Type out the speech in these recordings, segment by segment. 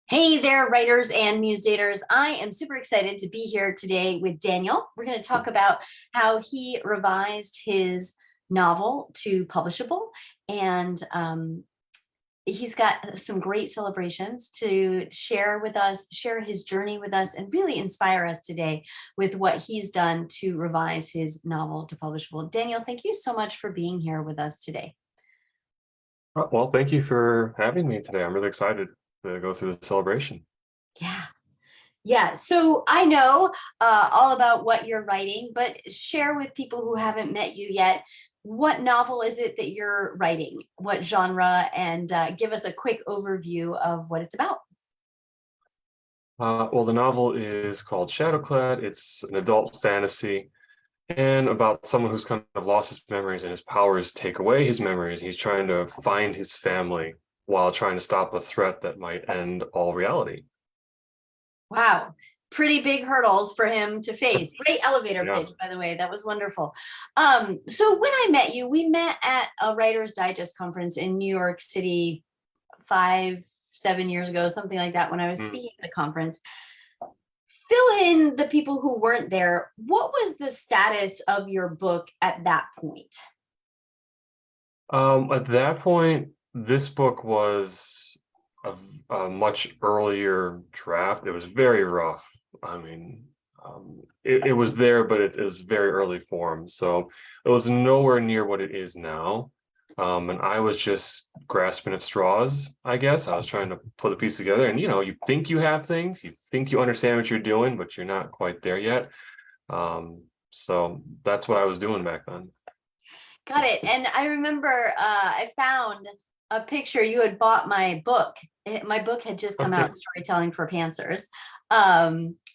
Hey there, writers and museators. I am super excited to be here today with Daniel. We're going to talk about how he revised his novel to publishable, and he's got some great celebrations to share with us, share his journey with us, and really inspire us today with what he's done to revise his novel to publishable. Daniel, thank you so much for being here with us today. Well, thank you for having me today. I'm really excited to go through the celebration. Yeah. Yeah, so I know all about what you're writing, but share with people who haven't met you yet, what novel is it that you're writing? What genre? And give us a quick overview of what it's about. Well, the novel is called Shadowclad. It's an adult fantasy and about someone who's kind of lost his memories and his powers take away his memories. He's trying to find his family while trying to stop a threat that might end all reality. Wow, pretty big hurdles for him to face. Great elevator Yeah. pitch, by the way. That was wonderful. So when I met you, we met at a Writer's Digest conference in New York City 7 years ago, something like that, when I was speaking at the conference. Fill in the people who weren't there. What was the status of your book at that point? At that point, this book was a much earlier draft. It was very rough. I mean, it was there, but it is very early form. So it was nowhere near what it is now. And I was just grasping at straws, I guess. I was trying to put a piece together, and you think you have things, you think you understand what you're doing, but you're not quite there yet. So that's what I was doing back then. Got it. And I remember I found a picture. You had bought my book. My book had just come out, Storytelling for Pantsers. I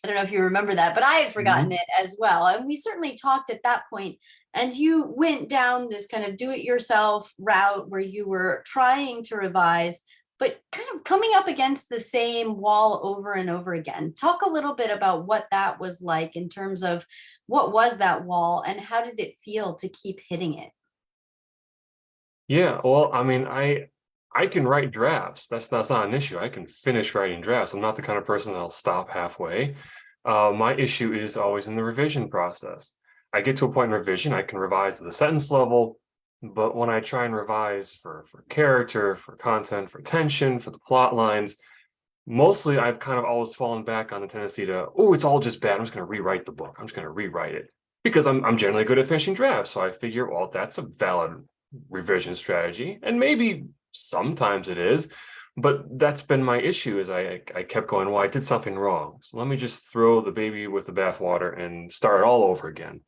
don't know if you remember that, but I had forgotten it as well. And we certainly talked at that point. And you went down this kind of do-it-yourself route where you were trying to revise, but kind of coming up against the same wall over and over again. Talk a little bit about what that was like in terms of what was that wall and how did it feel to keep hitting it? Yeah, well, I mean, I can write drafts. That's not an issue. I can finish writing drafts. I'm not the kind of person that'll stop halfway. My issue is always in the revision process. I get to a point in revision, I can revise to the sentence level, but when I try and revise for character, for content, for tension, for the plot lines, mostly I've kind of always fallen back on the tendency to, oh, it's all just bad. I'm just going to rewrite the book. I'm just going to rewrite it because I'm generally good at finishing drafts. So I figure, well, that's a valid revision strategy, and maybe sometimes it is, but that's been my issue. Is I kept going, well, I did something wrong, so let me just throw the baby with the bathwater and start all over again.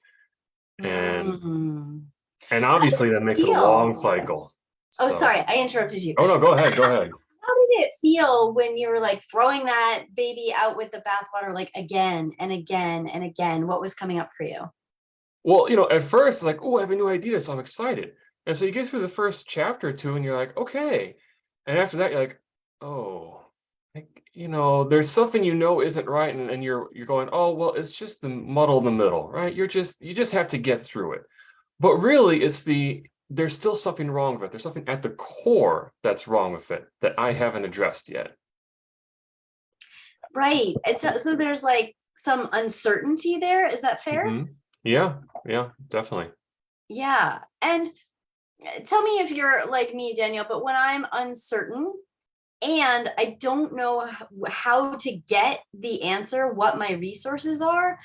and Mm. and obviously that makes it a long cycle. Oh, So, sorry, I interrupted you. oh no, go ahead. How did it feel when you were like throwing that baby out with the bathwater, like again and again and again? What was coming up for you? Well, at first it's like, oh, I have a new idea, so I'm excited. And so you get through the first chapter or two and you're like, okay. And after that, you're like, oh, there's something isn't right. And you're going, oh, well, it's just the muddle in the middle, right? You just have to get through it. But really, there's still something wrong with it. There's something at the core that's wrong with it that I haven't addressed yet. Right. So there's like some uncertainty there. Is that fair? Yeah, definitely. Yeah. And tell me if you're like me, Daniel, but when I'm uncertain and I don't know how to get the answer, what my resources are,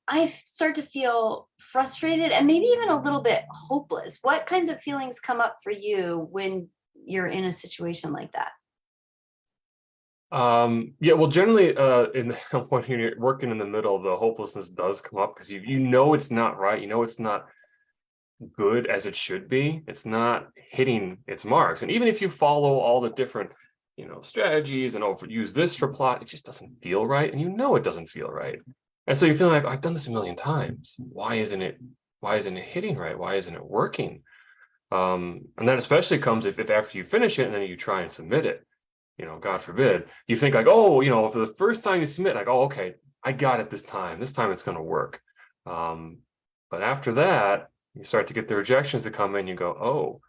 I start to feel frustrated and maybe even a little bit hopeless. What kinds of feelings come up for you when you're in a situation like that? Yeah, well, generally, when you're working in the middle, the hopelessness does come up because it's not right. It's not good as it should be. It's not hitting its marks. And even if you follow all the different, strategies and use this for plot, it just doesn't feel right. And it doesn't feel right. And so you're feeling like, I've done this a million times. Why isn't it hitting right? Why isn't it working? And that especially comes if after you finish it and then you try and submit it, God forbid, you think like, oh, for the first time you submit, like, oh, okay, I got it this time. This time it's going to work. But after that, you start to get the rejections that come in. You go, oh,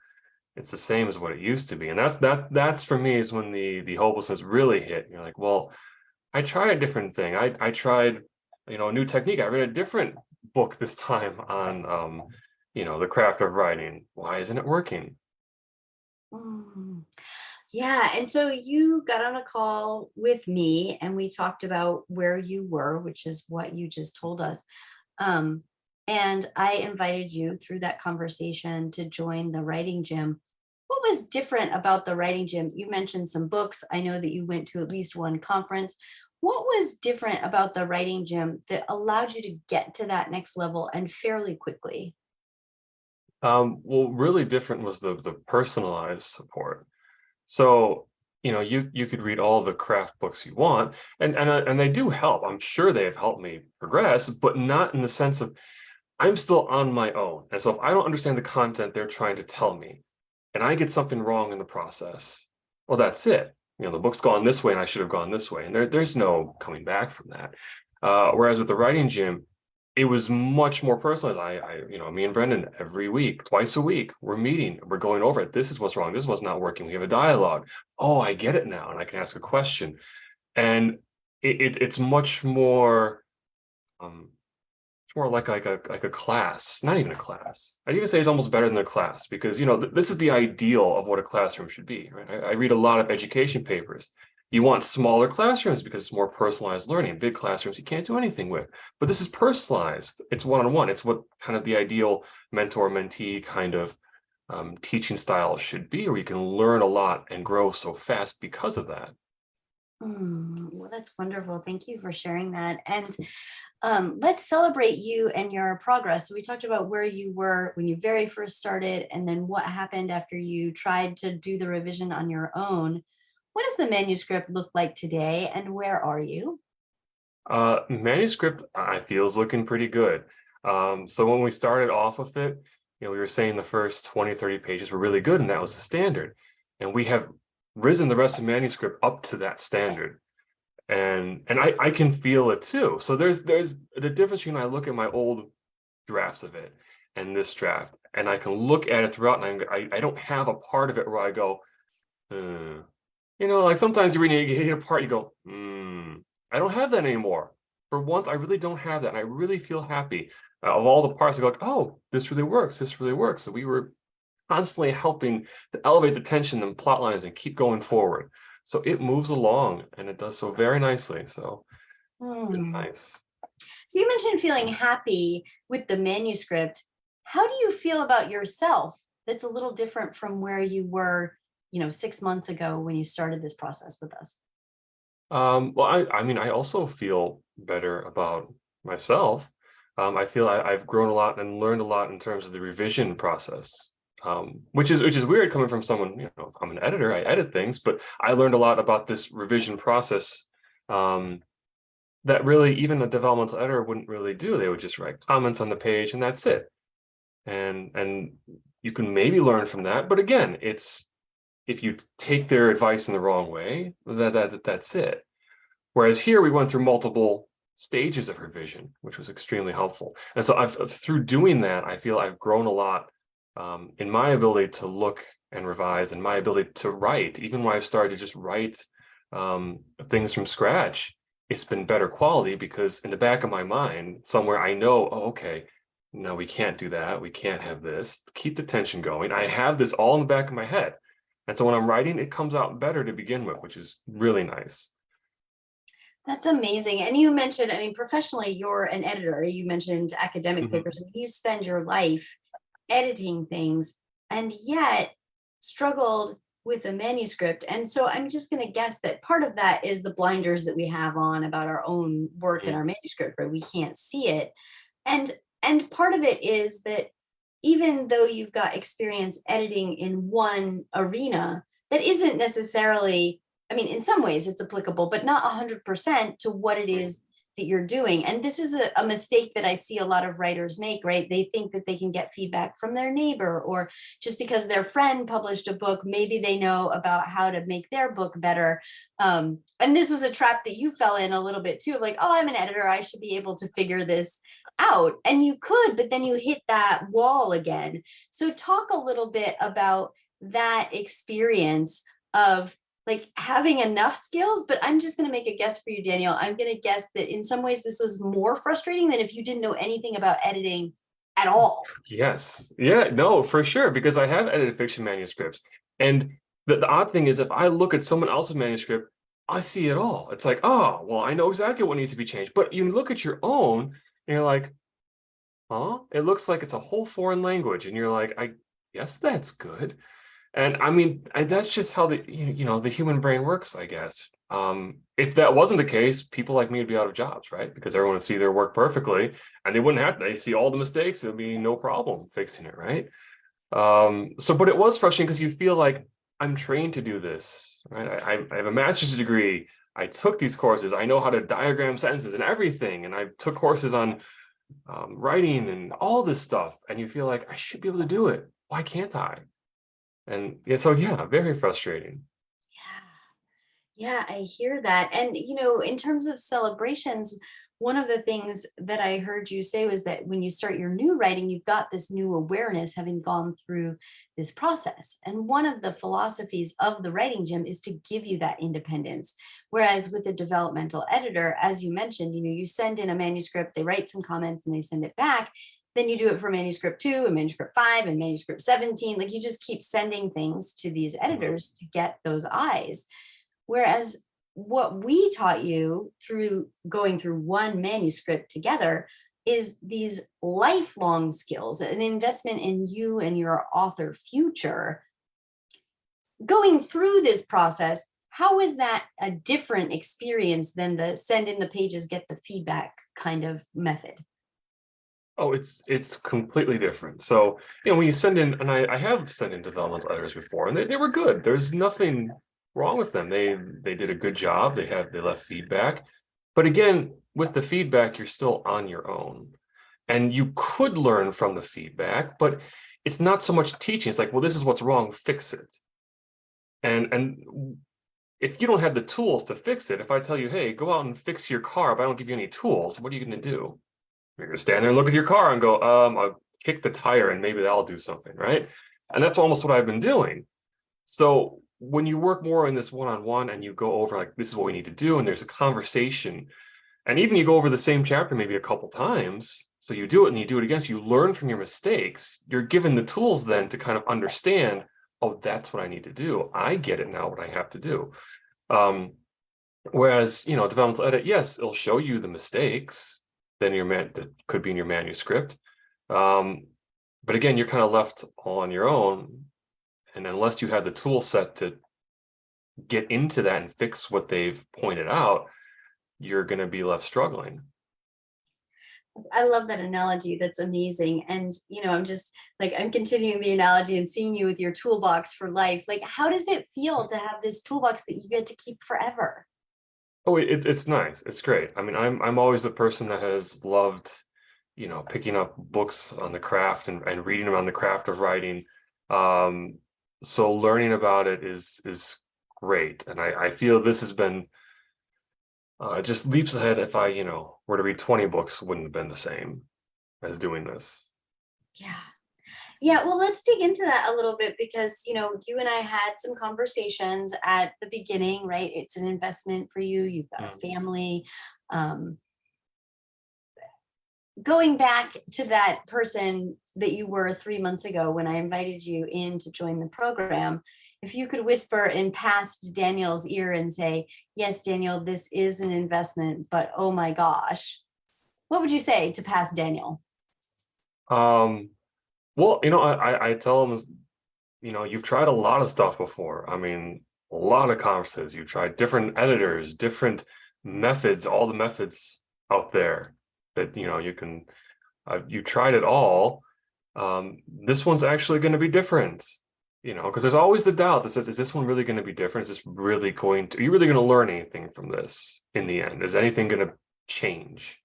it's the same as what it used to be. And that's for me is when the hopelessness really hit. You're like, well, I tried a different thing. I tried, a new technique. I read a different book this time on the craft of writing. Why isn't it working? Mm. Yeah. And so you got on a call with me and we talked about where you were, which is what you just told us. Um, and I invited you through that conversation to join the writing gym. What was different about the writing gym? You mentioned some books. I know that you went to at least one conference. What was different about the writing gym that allowed you to get to that next level and fairly quickly? Well, really different was the personalized support. So, you could read all the craft books you want, and they do help. I'm sure they have helped me progress, but not in the sense of I'm still on my own. And so if I don't understand the content they're trying to tell me, and I get something wrong in the process, well, that's it. The book's gone this way, and I should have gone this way, and there's no coming back from that. Whereas with the writing gym, it was much more personalized. Me and Brendan every week, twice a week, we're meeting, we're going over it. This is what's wrong. This is what's not working. We have a dialogue. Oh, I get it now, and I can ask a question. And it's much more, it's more like a class, not even a class. I'd even say it's almost better than a class because this is the ideal of what a classroom should be. Right? I read a lot of education papers. You want smaller classrooms because it's more personalized learning. Big classrooms you can't do anything with. But this is personalized. It's one-on-one. It's what kind of the ideal mentor-mentee kind of teaching style should be, where you can learn a lot and grow so fast because of that. Well, that's wonderful. Thank you for sharing that. And let's celebrate you and your progress. So we talked about where you were when you very first started, and then what happened after you tried to do the revision on your own. What does the manuscript look like today, and where are you? Manuscript, I feel, is looking pretty good. So when we started off with it, we were saying the first 20, 30 pages were really good, and that was the standard. And we have risen the rest of the manuscript up to that standard. And I can feel it too. So there's the difference between I look at my old drafts of it and this draft, and I can look at it throughout, and I don't have a part of it where I go, like sometimes you read it, you hit a part, you go, I don't have that anymore. For once, I really don't have that, and I really feel happy. Of all the parts, I go, like, oh, this really works. This really works. So we were constantly helping to elevate the tension and plot lines and keep going forward. So it moves along, and it does so very nicely. So it's been Hmm. nice. So you mentioned feeling happy with the manuscript. How do you feel about yourself? That's a little different from where you were, 6 months ago when you started this process with us. Well, I mean, I also feel better about myself. I feel I've grown a lot and learned a lot in terms of the revision process, which is weird coming from someone, I'm an editor, I edit things, but I learned a lot about this revision process that really even a developmental editor wouldn't really do. They would just write comments on the page and that's it. And you can maybe learn from that, but again, it's if you take their advice in the wrong way, that's it. Whereas here we went through multiple stages of revision, which was extremely helpful. And so through doing that, I feel I've grown a lot in my ability to look and revise, and my ability to write. Even when I started to just write things from scratch, it's been better quality because in the back of my mind, somewhere I know, oh, okay, no, we can't do that. We can't have this. Keep the tension going. I have this all in the back of my head. And so when I'm writing, it comes out better to begin with, which is really nice. That's amazing. And you mentioned, I mean, professionally, you're an editor. You mentioned academic Mhm. papers. I mean, you spend your life editing things and yet struggled with a manuscript. And so I'm just going to guess that part of that is the blinders that we have on about our own work and Mhm. our manuscript, right? We can't see it. And and part of it is that even though you've got experience editing in one arena, that isn't necessarily, I mean, in some ways it's applicable, but not 100% to what it is that you're doing. And this is a mistake that I see a lot of writers make, right? They think that they can get feedback from their neighbor, or just because their friend published a book, maybe they know about how to make their book better. And this was a trap that you fell in a little bit too, of like, oh, I'm an editor, I should be able to figure this out. And you could, but then you hit that wall again. So talk a little bit about that experience of like having enough skills? But I'm just going to make a guess for you, Daniel. I'm going to guess that in some ways this was more frustrating than if you didn't know anything about editing at all. Yes. Yeah, no, for sure. Because I have edited fiction manuscripts. And the odd thing is, if I look at someone else's manuscript, I see it all. It's like, oh, well, I know exactly what needs to be changed. But you look at your own and you're like, huh? It looks like it's a whole foreign language. And you're like, I guess that's good. And I mean, that's just how the human brain works, I guess. If that wasn't the case, people like me would be out of jobs, right? Because everyone would see their work perfectly, and they wouldn't have to. They see all the mistakes; it'd be no problem fixing it, right? But it was frustrating because you feel like I'm trained to do this, right? I have a master's degree. I took these courses. I know how to diagram sentences and everything, and I took courses on writing and all this stuff. And you feel like I should be able to do it. Why can't I? And yeah, so yeah, very frustrating. Yeah, I hear that. And, in terms of celebrations, one of the things that I heard you say was that when you start your new writing, you've got this new awareness having gone through this process. And one of the philosophies of the writing gym is to give you that independence. Whereas with a developmental editor, as you mentioned, you send in a manuscript, they write some comments and they send it back. Then you do it for manuscript 2 and manuscript 5 and manuscript 17. Like you just keep sending things to these editors to get those eyes. Whereas what we taught you through going through one manuscript together is these lifelong skills, an investment in you and your author future. Going through this process, how is that a different experience than the send in the pages, get the feedback kind of method? Oh, it's completely different. So, when you send in, and I have sent in developmental editors before, and they were good. There's nothing wrong with them. They did a good job. They left feedback. But again, with the feedback, you're still on your own. And you could learn from the feedback, but it's not so much teaching. It's like, well, this is what's wrong, fix it. And if you don't have the tools to fix it, if I tell you, hey, go out and fix your car, but I don't give you any tools, what are you going to do? You're going to stand there and look at your car and go, I'll kick the tire and maybe that'll do something, right? And that's almost what I've been doing. So when you work more in this one-on-one and you go over like, this is what we need to do, and there's a conversation, and even you go over the same chapter maybe a couple times, so you do it and you do it again, so you learn from your mistakes, you're given the tools then to kind of understand, oh, that's what I need to do. I get it now, what I have to do. Whereas, developmental edit, yes, it'll show you the mistakes then that could be in your manuscript. But again, you're kind of left all on your own. And unless you have the tool set to get into that and fix what they've pointed out, you're going to be left struggling. I love that analogy. That's amazing. And, I'm just like, I'm continuing the analogy and seeing you with your toolbox for life. Like, how does it feel to have this toolbox that you get to keep forever? Oh, it's nice. It's great. I mean, I'm always the person that has loved, picking up books on the craft and reading about the craft of writing. So learning about it is great. And I feel this has been just leaps ahead. If I, were to read 20 books, wouldn't have been the same as doing this. Yeah. Yeah, well, let's dig into that a little bit because, you and I had some conversations at the beginning, right? It's an investment for you. You've got a family. Going back to that person that you were 3 months ago when I invited you in to join the program, if you could whisper in past Daniel's ear and say, yes, Daniel, this is an investment, but oh my gosh, what would you say to past Daniel? Well, I tell them, you've tried a lot of stuff before. I mean, a lot of conferences. You've tried different editors, different methods, all the methods out there that, you can, you tried it all. This one's actually going to be different, because there's always the doubt that says, is this one really going to be different? Is this really are you really going to learn anything from this in the end? Is anything going to change?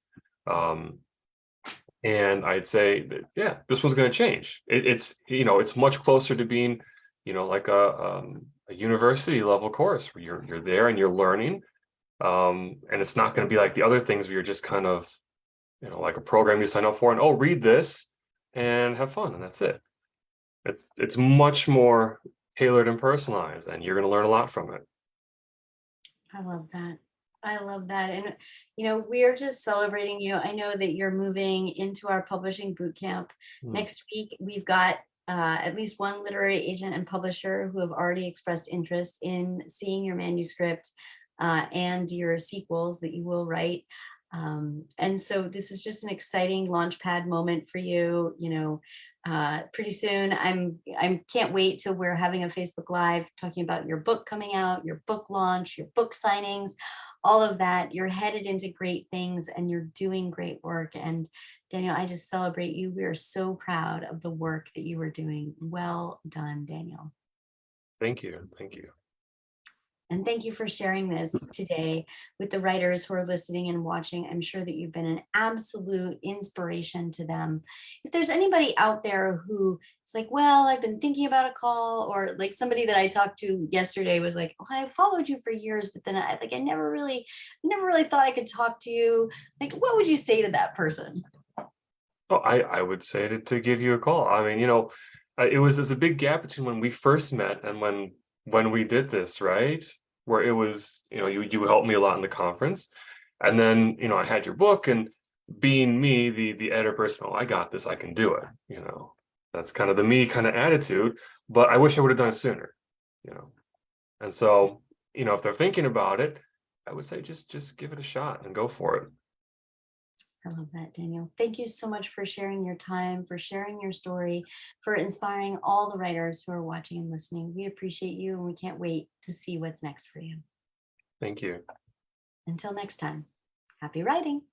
And I'd say that, yeah, this one's going to change. It's much closer to being, like a university level course where you're there and you're learning. And it's not going to be like the other things where you're just kind of, like a program you sign up for and, oh, read this and have fun. And that's it. It's much more tailored and personalized, and you're going to learn a lot from it. I love that. I love that. And, we're just celebrating you. I know that you're moving into our publishing boot camp next week. We've got at least one literary agent and publisher who have already expressed interest in seeing your manuscript and your sequels that you will write. And so this is just an exciting launchpad moment for you. Pretty soon, I can't wait till we're having a Facebook Live talking about your book coming out, your book launch, your book signings, all of that. You're headed into great things and you're doing great work. And Daniel, I just celebrate you. We are so proud of the work that you are doing. Well done, Daniel. Thank you. Thank you. And thank you for sharing this today with the writers who are listening and watching. I'm sure that you've been an absolute inspiration to them. If there's anybody out there who is like, well, I've been thinking about a call, or like somebody that I talked to yesterday was like, well, I followed you for years, but then I never really thought I could talk to you. Like, what would you say to that person? Oh, I would say to give you a call. I mean, there's a big gap between when we first met and when we did this, right? Where it was, you helped me a lot in the conference. And then, I had your book, and being me, the editor person, I got this, I can do it. That's kind of the me kind of attitude, but I wish I would have done it sooner, And so, if they're thinking about it, I would say just give it a shot and go for it. I love that, Daniel. Thank you so much for sharing your time, for sharing your story, for inspiring all the writers who are watching and listening. We appreciate you, and we can't wait to see what's next for you. Thank you. Until next time, happy writing.